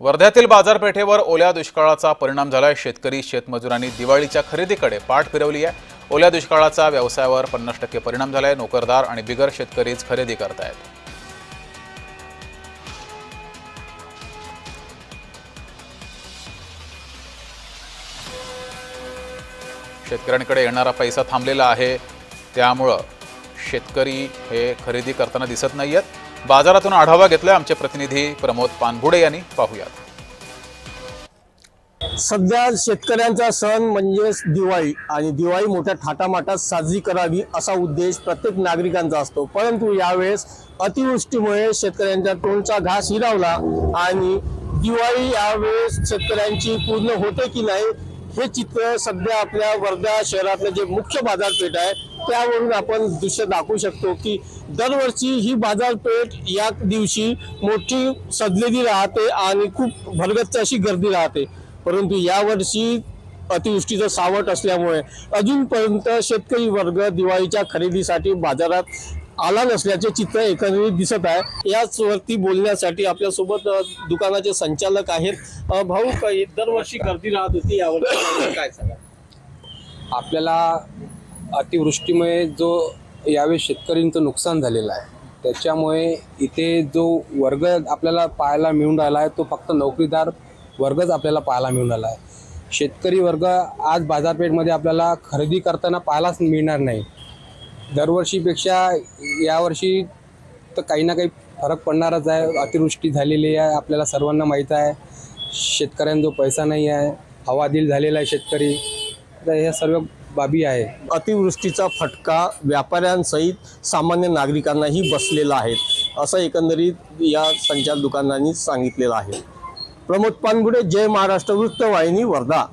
वर्ध्यातील बाजारपेठेवर ओल्या दुष्काळाचा परिणाम झालाय। शेतकरी शेतमजुरांनी दिवाळीच्या खरेदीकडे पाठ फिरवली आहे। ओल्या दुष्काळाचा व्यवसायावर 50% परिणाम झालाय। नोकरदार आणि बिगर शेतकरीच खरेदी करतायत। शेतकऱ्यांकडे येणारा पैसा थांबलेला आहे, त्यामुळे शेतकरी हे खरेदी करताना दिसत नाहीयेत। बाजारातून आढावा घेतलाय आमचे प्रतिनिधी प्रमोद पानभुडे यांनी। पाहूयात। सध्या शेतकऱ्यांचा सण म्हणजे दिवाळी आणि दिवाळी मोठ्या थाटामाटात साजरी करावी असा उद्देश प्रत्येक नागरिकांचा असतो, परंतु यावेळेस अतिवृष्टीमुळे शेतकऱ्यांचा तोंडचा घास हिरावला आणि दिवाळी यावेळेस शेतकऱ्यांची पूर्ण होते की नाही हे चित्र सध्या आपल्या वर्धा शहरातलं जे मुख्य बाजारपेठ आहे त्यावरून आपण दृश्य दाखवू शकतो की दरवर्षी ही बाजारपेठ या दिवशी मोठी सजलेली राहते आणि खूप भरगच्च अशी गर्दी राहते। परंतु यावर्षी अतिवृष्टीचं सावट असल्यामुळे अजूनपर्यंत शेतकरी वर्ग दिवाळीच्या खरेदीसाठी बाजारात आला नसल्याचे चित्र एकंदरीत दिसत आहे। याचवरती बोलण्यासाठी आपल्यासोबत दुकानाचे संचालक आहेत। भाऊ, दरवर्षी गर्दी राहत होती, यावर्षी काय सांगा? आपल्याला अतिवृष्टीमुळे जो यावेळी शेतकऱ्यांचं नुकसान झालेलं आहे, त्याच्यामुळे इथे जो वर्ग आपल्याला पाहायला मिळून राहिला आहे तो फक्त नोकरीदार वर्गच आपल्याला पाहायला मिळून राहिला आहे। शेतकरी वर्ग आज बाजारपेठमध्ये आपल्याला खरेदी करताना पाहायलाच मिळणार नाही। दरवर्षीपेक्षा यावर्षी तर काही ना काही फरक पडणारच आहे। अतिवृष्टी झालेली आहे, आपल्याला सर्वांना माहीत आहे। शेतकऱ्यांना जो पैसा नाही आहे, हवादिल झालेला आहे शेतकरी, तर ह्या सर्व बाबी आहे। अतिवृष्टीचा फटका व्यापाऱ्यांसहित सामान्य नागरिकांनाही बसलेला आहे, असं एकंदरीत या संचालक दुकानांनी सांगितलेलं आहे। प्रमोद पानभुडे, जय महाराष्ट्र वृत्तवाहिनी, वर्धा।